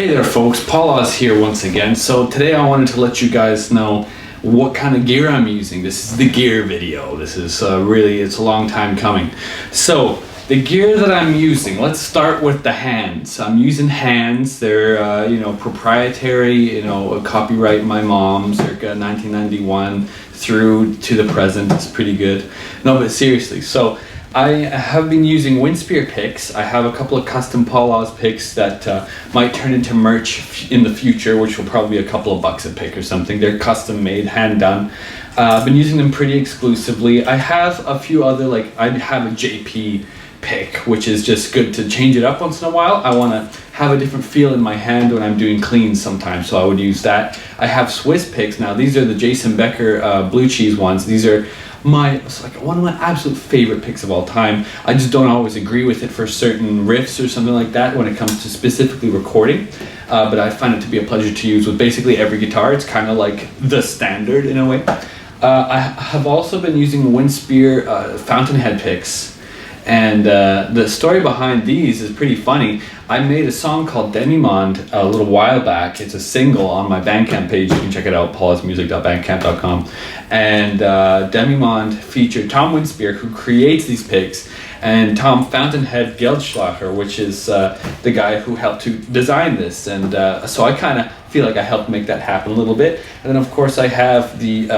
Hey there folks, Paul Oz here once again. So today I wanted to let you guys know what kind of gear I'm using. This is the gear video. This is it's a long time coming. So the gear that I'm using, let's start with the hands. I'm using hands. They're proprietary, copyright my mom, circa 1991 through to the present. It's pretty good. No, but seriously, so I have been using Winspear picks. I have a couple of custom Paul Oz picks that might turn into merch in the future, which will probably be a couple of bucks a pick or something. They're custom made, hand done. I've been using them pretty exclusively. I have a few other, I have a JP pick, which is just good to change it up once in a while. I want to have a different feel in my hand when I'm doing cleans sometimes, so I would use that. I have Swiss picks now. These are the Jason Becker blue cheese ones. These are one of my absolute favorite picks of all time. I just don't always agree with it for certain riffs or something like that when it comes to specifically recording, but I find it to be a pleasure to use with basically every guitar. It's kind of like the standard in a way. I have also been using Winspear Fountainhead picks, and the story behind these is pretty funny. I made a song called Demi-Monde a little while back. It's a single on my Bandcamp page. You can check it out, paulosmusic.bandcamp.com. And Demi-Monde featured Tom Winspear, who creates these picks, and Tom Fountainhead Geldschlager, which is the guy who helped to design this. And so I kind of feel like I helped make that happen a little bit. And then of course I have the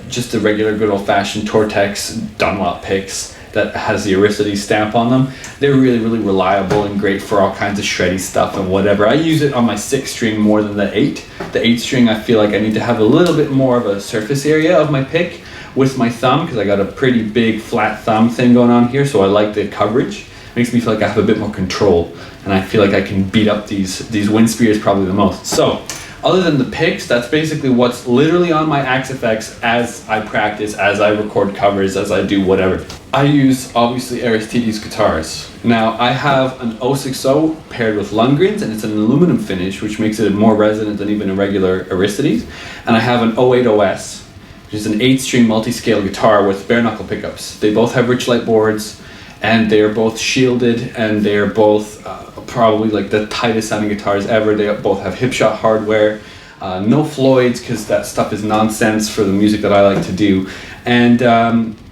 just the regular good old-fashioned Tortex Dunlop picks that has the Aricity stamp on them. They're really, really reliable and great for all kinds of shreddy stuff and whatever. I use it on my 6-string more than the 8. The 8-string, I feel like I need to have a little bit more of a surface area of my pick with my thumb, because I got a pretty big flat thumb thing going on here, so I like the coverage. Makes me feel like I have a bit more control, and I feel like I can beat up these Winspears probably the most. So, other than the picks, that's basically what's literally on my Axe-Fx as I practice, as I record covers, as I do whatever. I use, obviously, Aristides guitars. Now, I have an 060 paired with Lundgren's, and it's an aluminum finish, which makes it more resonant than even a regular Aristides. And I have an 080S, which is an 8-string multi-scale guitar with bare knuckle pickups. They both have Richlite boards, and they are both shielded, and they are both probably like the tightest sounding guitars ever. They both have Hipshot hardware, no Floyds, because that stuff is nonsense for the music that I like to do. And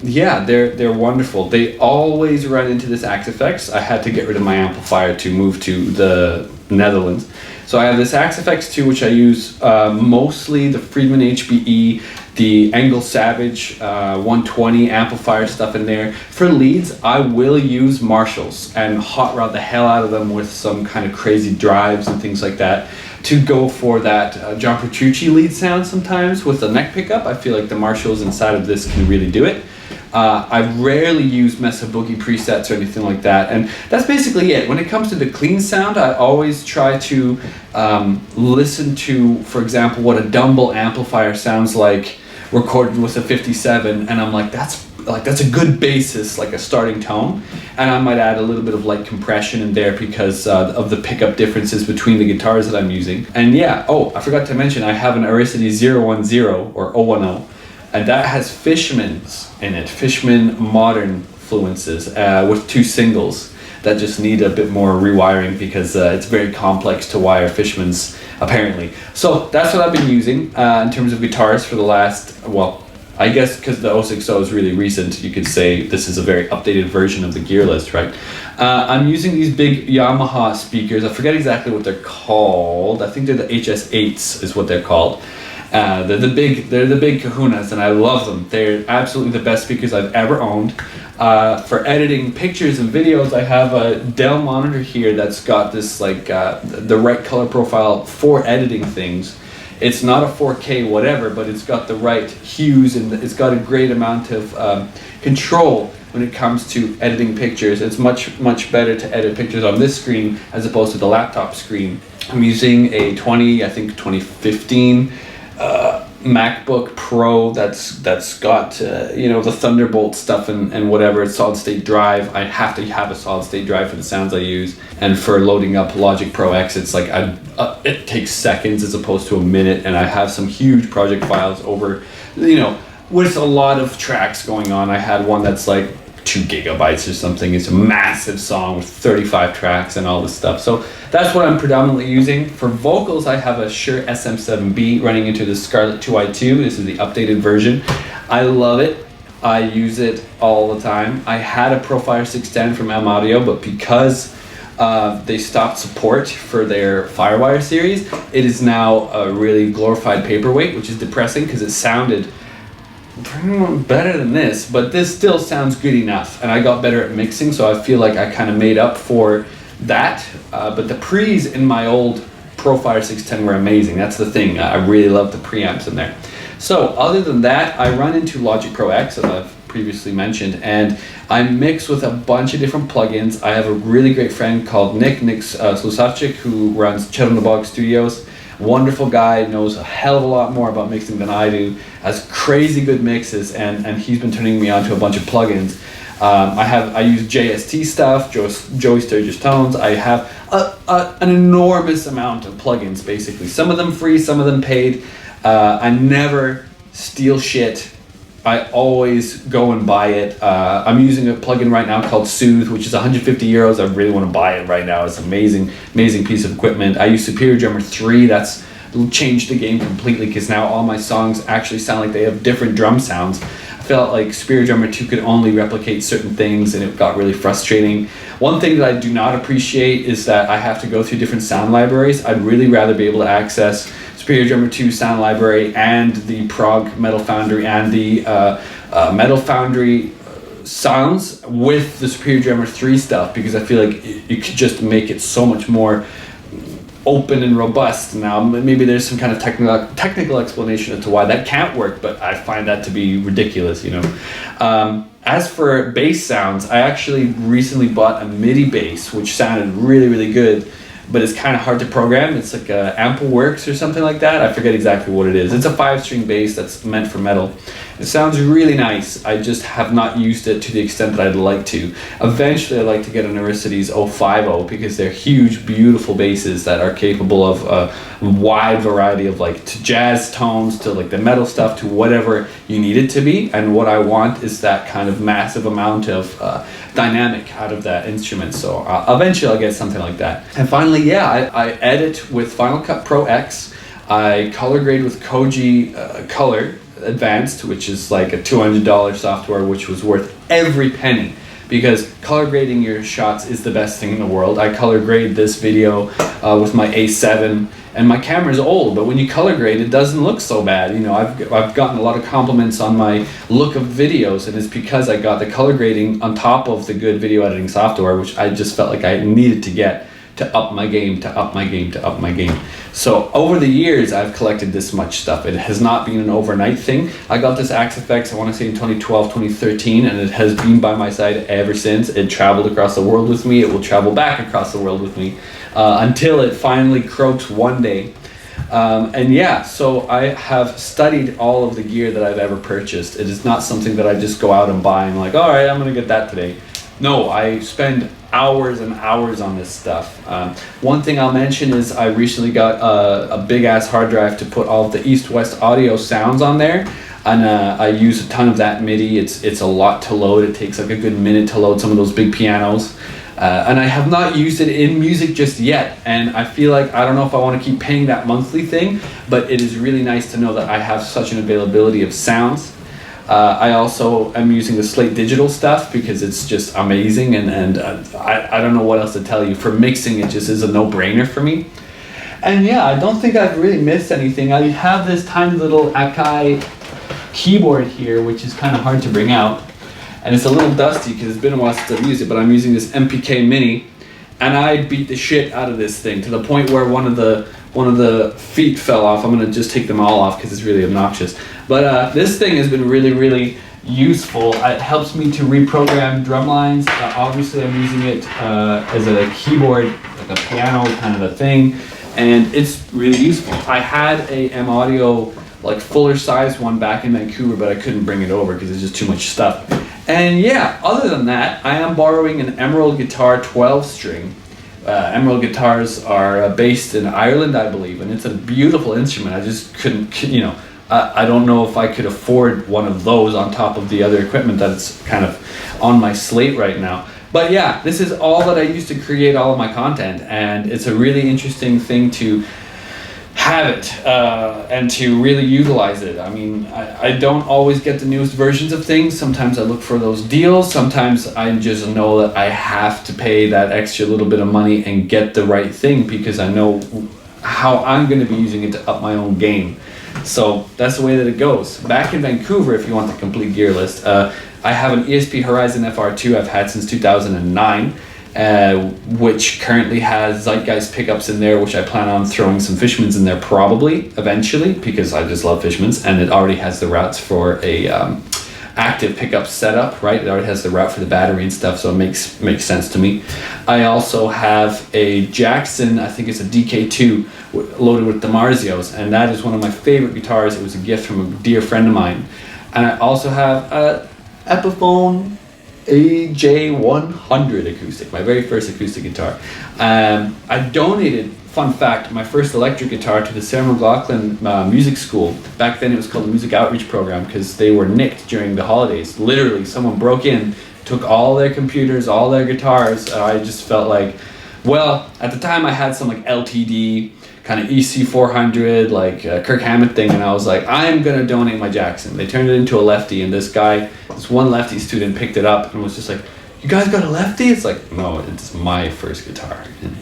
yeah, they're wonderful. They always run into this Axe-Fx. I had to get rid of my amplifier to move to the Netherlands. So I have this Axe-Fx 2, which I use mostly the Friedman HBE, the Engel Savage 120 amplifier stuff in there. For leads, I will use Marshalls and hot rod the hell out of them with some kind of crazy drives and things like that to go for that John Petrucci lead sound sometimes with the neck pickup. I feel like the Marshalls inside of this can really do it. I rarely use Mesa Boogie presets or anything like that, and that's basically it. When it comes to the clean sound, I always try to listen to, for example, what a Dumble amplifier sounds like recorded with a 57, and I'm like, that's a good basis, like a starting tone, and I might add a little bit of light compression in there because of the pickup differences between the guitars that I'm using. And yeah, oh, I forgot to mention, I have an Aricity 010 or 010, and that has Fishman's in it, Fishman modern influences with 2 singles that just need a bit more rewiring because it's very complex to wire Fishman's apparently. So that's what I've been using in terms of guitars for the last, well, I guess because the 060 is really recent, you could say this is a very updated version of the gear list, right? I'm using these big Yamaha speakers. I forget exactly what they're called. I think they're the HS8s is what they're called. They're the big kahunas, and I love them. They're absolutely the best speakers I've ever owned. For editing pictures and videos, I have a Dell monitor here that's got this the right color profile for editing things. It's not a 4K whatever, but it's got the right hues, and it's got a great amount of control when it comes to editing pictures. It's much better to edit pictures on this screen as opposed to the laptop screen. I'm using a 2015 MacBook Pro that's got the Thunderbolt stuff and whatever, solid state drive. I have to have a solid state drive for the sounds I use, and for loading up Logic Pro X, it's like it takes seconds as opposed to a minute, and I have some huge project files over with a lot of tracks going on. I had one that's like 2 gigabytes or something. It's a massive song with 35 tracks and all this stuff. So that's what I'm predominantly using. For vocals, I have a Shure SM7B running into the Scarlett 2i2. This is the updated version. I love it. I use it all the time. I had a Profire 610 from M Audio, but because they stopped support for their Firewire series, it is now a really glorified paperweight, which is depressing because it sounded better than this, but this still sounds good enough, and I got better at mixing, so I feel like I kind of made up for that. But the pre's in my old Profire 610 were amazing. That's the thing. I really love the preamps in there. So other than that, I run into Logic Pro X, as I've previously mentioned, and I mix with a bunch of different plugins. I have a really great friend called Nick Slusavchik, who runs Chernobog Studios. Wonderful guy, knows a hell of a lot more about mixing than I do, has crazy good mixes, and he's been turning me on to a bunch of plugins. I use JST stuff, Joey Sturgis Tones. I have an enormous amount of plugins, basically. Some of them free, some of them paid. I never steal shit. I always go and buy it. I'm using a plugin right now called Soothe, which is 150 euros. I really want to buy it right now. It's an amazing piece of equipment. I use Superior Drummer 3. That's changed the game completely because now all my songs actually sound like they have different drum sounds. I felt like Superior Drummer 2 could only replicate certain things, and it got really frustrating. One thing that I do not appreciate is that I have to go through different sound libraries. I'd really rather be able to access Superior Drummer 2 sound library and the Prog Metal Foundry and the Metal Foundry sounds with the Superior Drummer 3 stuff, because I feel like it could just make it so much more open and robust. Now maybe there's some kind of technical explanation as to why that can't work, but I find that to be ridiculous, you know. As for bass sounds, I actually recently bought a MIDI bass, which sounded really good, but it's kind of hard to program. It's like Ampleworks or something like that. I forget exactly what it is. It's a 5-string bass that's meant for metal. It sounds really nice. I just have not used it to the extent that I'd like to. Eventually, I'd like to get an Aristades 050 because they're huge, beautiful basses that are capable of a wide variety of like to jazz tones to like the metal stuff to whatever you need it to be. And what I want is that kind of massive amount of dynamic out of that instrument. So eventually I'll get something like that. And finally, yeah, I edit with Final Cut Pro X. I color grade with Koji Color Advanced, which is like a $200 software, which was worth every penny, because color grading your shots is the best thing in the world. I color grade this video with my A7, and my camera's old, but when you color grade, it doesn't look so bad. You know, I've gotten a lot of compliments on my look of videos, and it's because I got the color grading on top of the good video editing software, which I just felt like I needed to get to up my game. So over the years, I've collected this much stuff. It has not been an overnight thing. I got this Axe FX, I want to say in 2012, 2013, and it has been by my side ever since. It traveled across the world with me. It will travel back across the world with me until it finally croaks one day. And yeah, so I have studied all of the gear that I've ever purchased. It is not something that I just go out and buy and like, all right, I'm going to get that today. No, I spend hours and hours on this stuff. One thing I'll mention is I recently got a big ass hard drive to put all of the East-West Audio sounds on there, and I use a ton of that MIDI. It's a lot to load. It takes like a good minute to load some of those big pianos. And I have not used it in music just yet, and I feel like I don't know if I want to keep paying that monthly thing, but it is really nice to know that I have such an availability of sounds. I also am using the Slate Digital stuff because it's just amazing, and I don't know what else to tell you. For mixing, it just is a no-brainer for me. And yeah, I don't think I've really missed anything. I have this tiny little Akai keyboard here, which is kind of hard to bring out, and it's a little dusty because it's been a while since I've used it, but I'm using this MPK Mini, and I beat the shit out of this thing to the point where one of the feet fell off. I'm gonna just take them all off because it's really obnoxious. But this thing has been really useful. It helps me to reprogram drum lines. Obviously I'm using it as a keyboard, like a piano kind of a thing, and it's really useful. I had a M Audio like fuller size one back in Vancouver, but I couldn't bring it over because it's just too much stuff. And yeah, other than that, I am borrowing an Emerald Guitar 12-string. Emerald guitars are based in Ireland, I believe, and it's a beautiful instrument. I just couldn't, you know, I don't know if I could afford one of those on top of the other equipment that's kind of on my slate right now. But yeah, this is all that I use to create all of my content, and it's a really interesting thing to have it and to really utilize it. I mean, I don't always get the newest versions of things. Sometimes I look for those deals. Sometimes I just know that I have to pay that extra little bit of money and get the right thing, because I know how I'm going to be using it to up my own game. So that's the way that it goes. Back in Vancouver, if you want the complete gear list, I have an ESP Horizon FR2 I've had since 2009, which currently has Zeitgeist pickups in there, which I plan on throwing some Fishmans in there probably eventually, because I just love Fishmans, and it already has the routes for a active pickup setup, right? It already has the route for the battery and stuff, so it makes sense to me. I also have a Jackson, I think it's a DK2 loaded with DiMarzios, and that is one of my favorite guitars. It was a gift from a dear friend of mine. And I also have a Epiphone AJ100 acoustic, my very first acoustic guitar. I donated, fun fact, my first electric guitar to the Sarah McLachlan Music School. Back then it was called the Music Outreach Program, because they were nicked during the holidays. Literally, someone broke in, took all their computers, all their guitars. I just felt like, well, at the time I had some like LTD, kind of EC400, like Kirk Hammett thing, and I was like, I'm gonna donate my Jackson. They turned it into a lefty, and this one lefty student picked it up and was just like, you guys got a lefty? It's like, no, it's my first guitar. And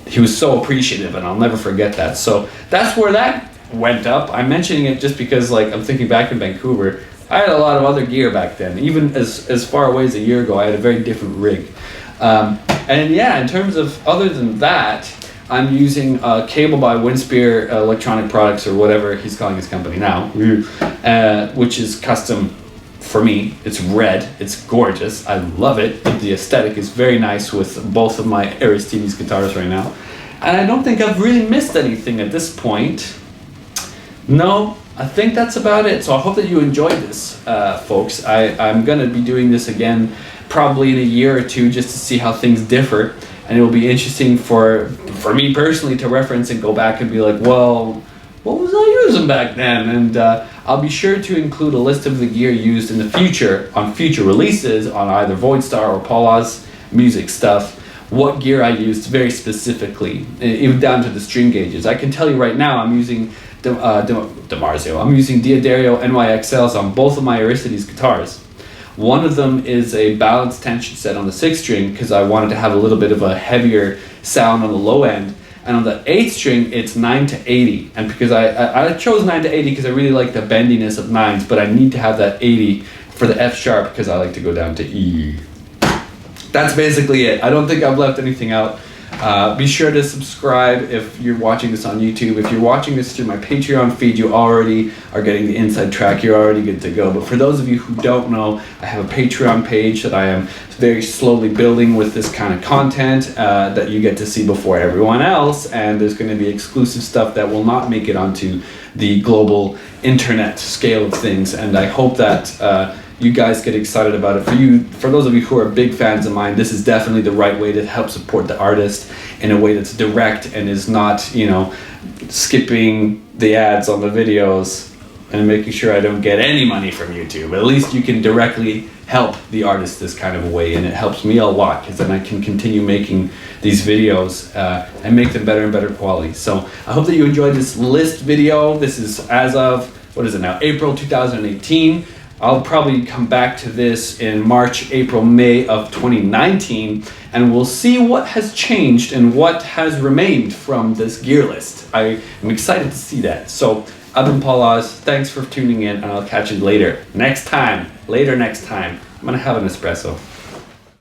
he was so appreciative, and I'll never forget that. So that's where that went up. I'm mentioning it just because, like, I'm thinking back in Vancouver, I had a lot of other gear back then. Even as far away as a year ago, I had a very different rig. And yeah, in terms of other than that, I'm using a cable by Winspear Electronic Products, or whatever he's calling his company now, which is custom for me. It's red, it's gorgeous, I love it. The aesthetic is very nice with both of my Aristides guitars right now. And I don't think I've really missed anything at this point. No, I think that's about it. So I hope that you enjoyed this, folks. I'm gonna be doing this again probably in a year or two, just to see how things differ. And it will be interesting for me personally to reference and go back and be like, well, what was I using back then? And I'll be sure to include a list of the gear used in the future, on future releases, on either Voidstar or Paula's music stuff, what gear I used very specifically, even down to the string gauges. I can tell you right now, I'm using DiMarzio. I'm using D'Addario NYXLs on both of my Aristides guitars. One of them is a balanced tension set on the 6th string, because I wanted to have a little bit of a heavier sound on the low end. And on the 8th string, it's 9 to 80. And because I chose 9 to 80 because I really like the bendiness of 9s, but I need to have that 80 for the F sharp because I like to go down to E. That's basically it. I don't think I've left anything out. Be sure to subscribe if you're watching this on YouTube. If you're watching this through my Patreon feed, you already are getting the inside track. You're already good to go. But for those of you who don't know, I have a Patreon page that I am very slowly building with this kind of content that you get to see before everyone else. And there's going to be exclusive stuff that will not make it onto the global internet scale of things. And I hope that you guys get excited about it. For those of you who are big fans of mine, this is definitely the right way to help support the artist in a way that's direct and is not, you know, skipping the ads on the videos and making sure I don't get any money from YouTube. At least you can directly help the artist this kind of a way, and it helps me a lot, because then I can continue making these videos and make them better and better quality. So I hope that you enjoyed this list video. This is as of, what is it now, April 2018. I'll probably come back to this in March, April, May of 2019, and we'll see what has changed and what has remained from this gear list. I am excited to see that. So I've been Paul Oz. Thanks for tuning in, and I'll catch you later. Next time. I'm gonna have an espresso.